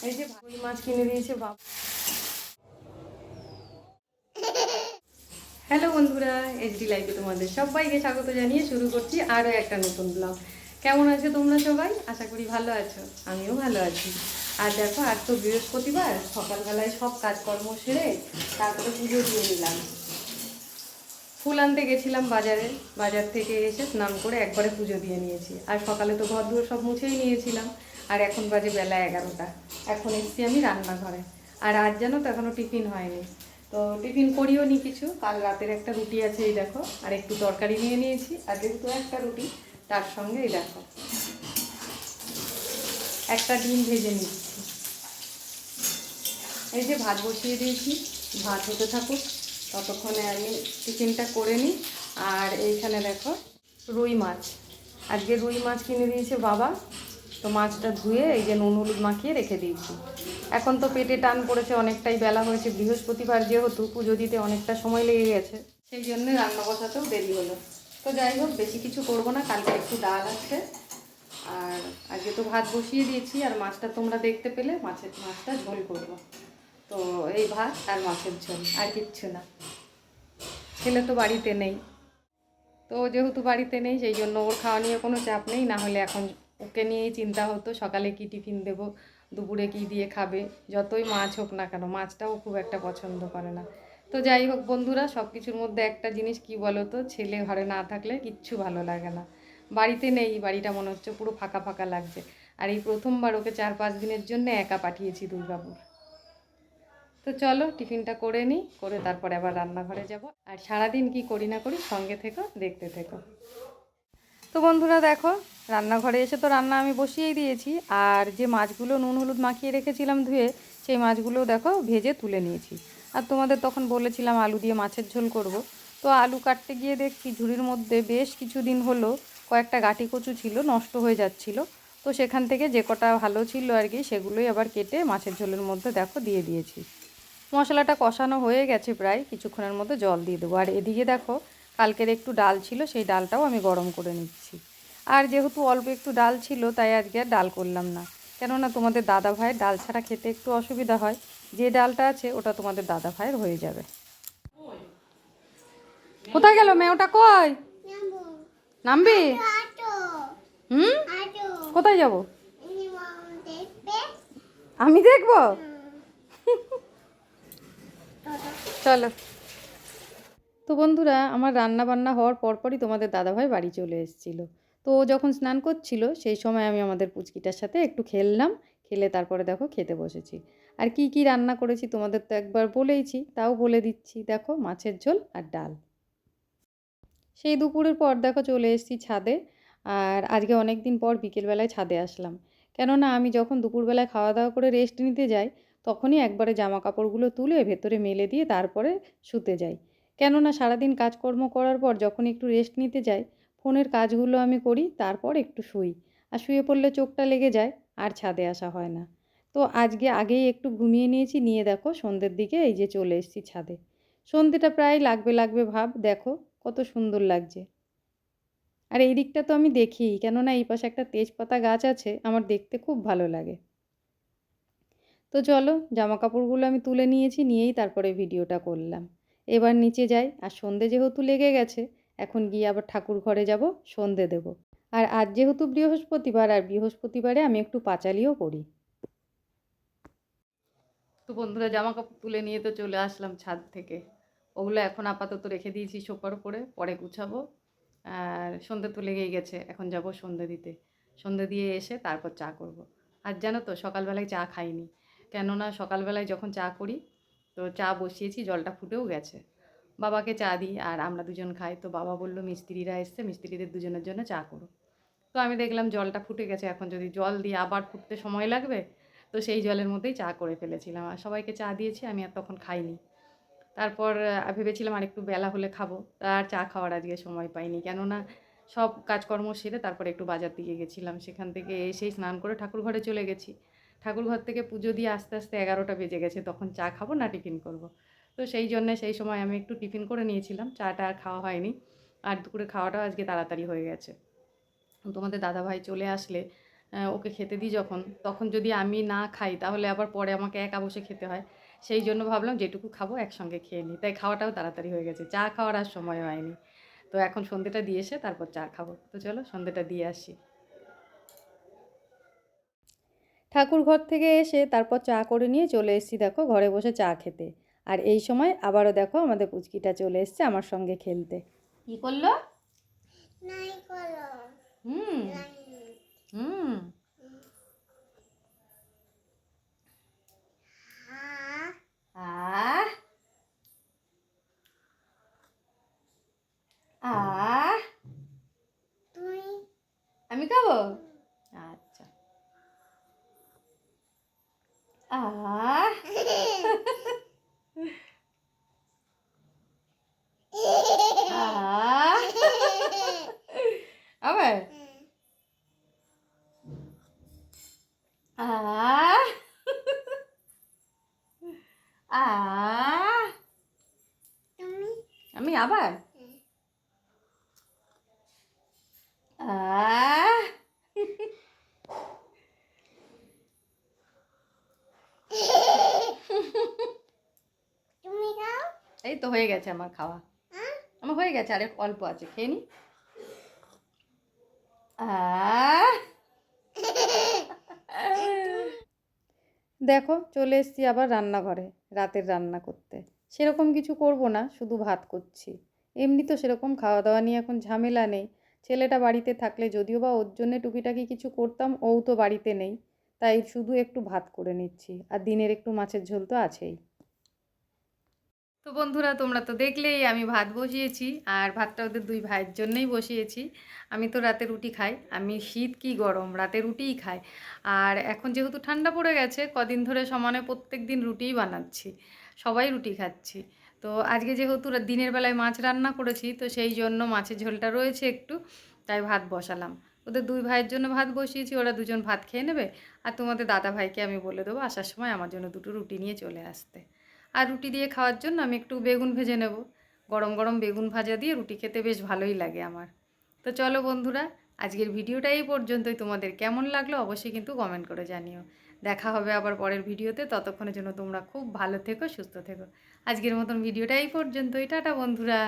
এই যে রুই মাছ কিনে দিয়েছে বাবা। হ্যালো বন্ধুরা, এইচডি লাইফে তোমাদের সবাইকে স্বাগত জানিয়ে শুরু করছি আরও একটা নতুন ব্লগ। কেমন আছো তোমরা সবাই? আশা করি ভালো আছো, আমিও ভালো আছি। আর দেখো, আজ তো বৃহস্পতিবার, সকালবেলায় সব কাজকর্ম সেরে তারপরে পুজো দিয়ে নিলাম। ফুল আনতে গেছিলাম বাজারে, বাজার থেকে এসে স্নান করে একবারে পুজো দিয়ে নিয়েছি। আর সকালে তো ঘর দুয়ার সব মুছেই নিয়েছিলাম। আর এখন বাজে বেলা 11টা। এখন এসেছি আমি রান্নাঘরে। আর আজ জানো তো এখনও টিফিন হয়নি, তো টিফিন করিও নি কিছু। কাল রাতের একটা রুটি আছে, এই দেখো, আর একটু তরকারি নিয়ে নিয়েছি। আর যেহেতু একটা রুটি, তার সঙ্গে এই দেখো একটা ডিম ভেজে নিচ্ছি। এই যে ভাত বসিয়ে দিয়েছি, ভাত হতে থাকুক, ততক্ষণে আমি টিফিনটা করে নিই। আর এইখানে দেখো রুই মাছ, আজকে রুই মাছ কিনে দিয়েছে বাবা। তো মাছটা ধুয়ে এই যে নুন হলুদ মাখিয়ে রেখে দিয়েছি। এখন তো পেটে টান পড়েছে, অনেকটাই বেলা হয়েছে, বৃহস্পতিবার যেহেতু পুজো দিতে অনেকটা সময় লেগে গেছে, সেই জন্য রান্না বসাতেও দেরি হলো। তো যাই হোক, বেশি কিছু করবো না, কালকে একটু ডাল আছে। আর আজকে তো ভাত বসিয়ে দিয়েছি। আর মাছটা তোমরা দেখতে পেলে, মাছটা ঝোল করবো। তো এই ভাত আর মাছের ঝোল, আর কিচ্ছু না। ছেলে তো বাড়িতে নেই, তো যেহেতু বাড়িতে নেই সেই জন্য ওর খাওয়া নিয়ে কোনো চাপ নেই। না হলে এখন ওকে নিয়েই চিন্তা হতো, সকালে কি টিফিন দেব, দুপুরে কি দিয়ে খাবে। যতই মাছ হোক না কেন, মাছটাও খুব একটা পছন্দ করে না। তো যাই হোক বন্ধুরা, সব কিছুর মধ্যে একটা জিনিস কি বলো তো, ছেলে ঘরে না থাকলে কিচ্ছু ভালো লাগে না। বাড়িতে নেই, বাড়িটা মনে হচ্ছে পুরো ফাঁকা ফাঁকা লাগছে। আর এই প্রথমবার ওকে 4-5 দিনের জন্য একা পাঠিয়েছি দুর্গাপুর। তো চলো টিফিনটা করে নিই, করে তারপরে আবার রান্নাঘরে যাব। আর সারাদিন কি করি না করি সঙ্গে থেকো, দেখতে থেকো। তো বন্ধুরা দেখো, রান্নাঘরে এসে তো রান্না আমি বসিয়েই দিয়েছি। আর যে মাছগুলো নুন হলুদ মাখিয়ে রেখেছিলাম ধুয়ে, সেই মাছগুলো দেখো ভেজে তুলে নিয়েছি। আর তোমাদের তখন বলেছিলাম আলু দিয়ে মাছের ঝোল করব। তো আলু কাটতে গিয়ে দেখছি ঝুড়ির মধ্যে বেশ কিছুদিন হলো কয়েকটা গাঁটি কচু ছিল, নষ্ট হয়ে যাচ্ছিল। তো সেখান থেকে যে কটা ভালো ছিল আর কি, সেগুলোই আবার কেটে মাছের ঝোলের মধ্যে দেখো দিয়ে দিয়েছি। মশলাটা কষানো হয়ে গেছে প্রায়, কিছুক্ষণের মধ্যে জল দিয়ে দেবো। আর এদিকে দেখো, কালকের একটু ডাল ছিল, সেই ডালটাও আমি গরম করে নিচ্ছি। আর যেহেতু অল্প একটু ডাল ছিল, তাই আজকে আর ডাল করলাম না। কেননা তোমাদের দাদা ভাইয়ের ডাল ছাড়া খেতে একটু অসুবিধা হয়। যে ডালটা আছে ওটা তোমাদের দাদা ভাইয়ের হয়ে যাবে। কোথায় গেল মেয়েটা, কই নামবি? হুম, কোথায় যাব? আমি দেখবো, চলো। তো বন্ধুরা, আমার রান্না বান্না হওয়ার পরপরই তোমাদের দাদাভাই বাড়ি চলে এসেছিল। তো ও যখন স্নান করছিল সেই সময় আমি আমাদের পুচকিটার সাথে একটু খেললাম। খেলে তারপরে দেখো খেতে বসেছি। আর কি কি রান্না করেছি তোমাদের তো একবার বলেইছি, তাও বলে দিচ্ছি। দেখো, মাছের ঝোল আর ডাল। সেই দুপুরের পর দেখো চলে এসেছি ছাদে। আর আজকে অনেক দিন পর বিকেলবেলায় ছাদে আসলাম। কেননা আমি যখন দুপুরবেলায় খাওয়া দাওয়া করে রেস্ট নিতে যাই, তখনই একবারে জামা কাপড়গুলো তুলে ভেতরে মেলে দিয়ে তারপরে শুতে যাই। কেননা সারাদিন কাজকর্ম করার পর যখন একটু রেস্ট নিতে যাই, ফোনের কাজগুলো আমি করি, তারপর একটু শুই। আর শুয়ে পড়লে চোখটা লেগে যায়, আর ছাদে আসা হয় না। তো আজকে আগেই একটু ঘুমিয়ে নিয়েছি, নিয়ে দেখো সন্ধ্যের দিকে এই যে চলে এসেছি ছাদে। সন্ধ্যেটা প্রায় লাগবে লাগবে ভাব, দেখো কত সুন্দর লাগছে। আর এই দিকটা তো আমি দেখি, কেননা এই পাশে একটা তেজপাতা গাছ আছে, আমার দেখতে খুব ভালো লাগে। তো চলো, জামা কাপড়গুলো আমি তুলে নিয়েছি, নিয়েই তারপরে ভিডিওটা করলাম। এবার নিচে যাই। আর সন্ধে যেহেতু লেগে গেছে, এখন গিয়ে আবার ঠাকুর ঘরে যাব, সন্ধে দেব। আর আজ যেহেতু বৃহস্পতিবার, আর বৃহস্পতিবারে আমি একটু পাঁচালিও করি। তো বন্ধুরা, জামা কাপড় তুলে নিয়ে তো চলে আসলাম ছাদ থেকে। ওগুলো এখন আপাতত রেখে দিয়েছি সোফার উপরে, পরে গুছাবো। আর সন্ধে তো লেগেই গেছে, এখন যাব সন্ধে দিতে। সন্ধে দিয়ে এসে তারপর চা করব। আর জানো তো, সকালবেলায় চা খাইনি। কেননা সকালবেলায় যখন চা করি, তো চা বসিয়েছি, জলটা ফুটেও গেছে। বাবাকে চা দিই আর আমরা দুজন খাই। তো বাবা বলল মিস্ত্রিরা এসছে, মিস্ত্রিদের দুজনের জন্য চা করো। তো আমি দেখলাম জলটা ফুটে গেছে, এখন যদি জল দিয়ে আবার ফুটতে সময় লাগবে। তো সেই জলের মধ্যেই চা করে ফেলেছিলাম, আর সবাইকে চা দিয়েছি, আমি আর তখন খাইনি। তারপর ভেবেছিলাম আর একটু বেলা হলে খাবো, আর চা খাওয়ার আজকে সময় পাইনি। কেননা সব কাজকর্ম সেরে তারপরে একটু বাজার দিকে গেছিলাম, সেখান থেকে এসেই স্নান করে ঠাকুর ঘরে চলে গেছি। ঠাকুর ঘর থেকে পুজো দিয়ে আস্তে আস্তে 11টা বেজে গেছে, তখন চা খাবো না টিফিন করব। তো সেই জন্যে সেই সময় আমি একটু টিফিন করে নিয়েছিলাম, চাটা আর খাওয়া হয়নি। আর দুপুরে খাওয়াটাও আজকে তাড়াতাড়ি হয়ে গেছে। তোমাদের দাদাভাই চলে আসলে ওকে খেতে দিই যখন, তখন যদি আমি না খাই তাহলে আবার পরে আমাকে একা বসে খেতে হয়। সেই জন্য ভাবলাম যেটুকু খাবো একসঙ্গে খেয়ে নিই, তাই খাওয়াটাও তাড়াতাড়ি হয়ে গেছে, চা খাওয়ার আর সময় হয়নি। তো এখন সন্ধ্যেটা দিয়ে এসে তারপর চা খাবো। তো চলো সন্ধ্যেটা দিয়ে আসি। ঠাকুর ঘর থেকে এসে তারপর চা করে নিয়ে চলে এসেছি দেখো ঘরে বসে চা খেতে। আর এই সময় আবারও দেখো আমাদের পুচকিটা চলে এসছে আমার সঙ্গে খেলতে। কি করলো? হুম হুম। আহ আহ আমি খাবো। আচ্ছা। আহ আহ আবার আহ আহ আমি আবার আহ এই তো হয়ে গেছে আমার খাওয়া, আমার হয়ে গেছে, আরে অল্প আছে, খেয়ে নি। আহ দেখো চলে এসেছি আবার রান্নাঘরে রাতের রান্না করতে। সেরকম কিছু করব না, শুধু ভাত করছি। এমনি তো সেরকম খাওয়া দাওয়া নিয়ে এখন ঝামেলা নেই। ছেলেটা বাড়িতে থাকলে যদিও বা ওর জন্যে টুকিটাকি কিছু করতাম, ও তো বাড়িতে নেই, তাই শুধু একটু ভাত করে নিচ্ছি, আর দিনের একটু মাছের ঝোল তো আছেই। তো বন্ধুরা তোমরা তো দেখলেই আমি ভাত বসিয়েছি, আর ভাতটা ওদের দুই ভাইয়ের জন্যই বসিয়েছি। আমি তো রাতে রুটি খাই, আমি শীত কি গরম রাতে রুটিই খাই। আর এখন যেহেতু ঠান্ডা পড়ে গেছে কদিন ধরে সমানে প্রত্যেক দিন রুটিই বানাচ্ছি, সবাই রুটি খাচ্ছি। তো আজকে যেহেতু দিনের বেলায় মাছ রান্না করেছি, তো সেই জন্য মাছের ঝোলটা রয়েছে একটু, তাই ভাত বসালাম। ওদের দুই ভাইয়ের জন্য ভাত বসিয়েছি, ওরা দুজন ভাত খেয়ে নেবে। আর তোমাদের দাদা ভাইকে আমি বলে দেবো আসার সময় আমার জন্য দুটো রুটি নিয়ে চলে আসতে। আর রুটি দিয়ে খাওয়ার জন্য আমি একটু বেগুন ভেজে নেব। গরম গরম বেগুন ভাজা দিয়ে রুটি খেতে বেশ ভালোই লাগে আমার। তো চলো বন্ধুরা, আজকের ভিডিওটা এই পর্যন্তই। তোমাদের কেমন লাগলো অবশ্যই কিন্তু কমেন্ট করে জানিও। দেখা হবে আবার পরের ভিডিওতে, ততক্ষণের জন্য তোমরা খুব ভালো থেকো, সুস্থ থেকো। আজকের মতন ভিডিওটা এই পর্যন্তই, টাটা বন্ধুরা।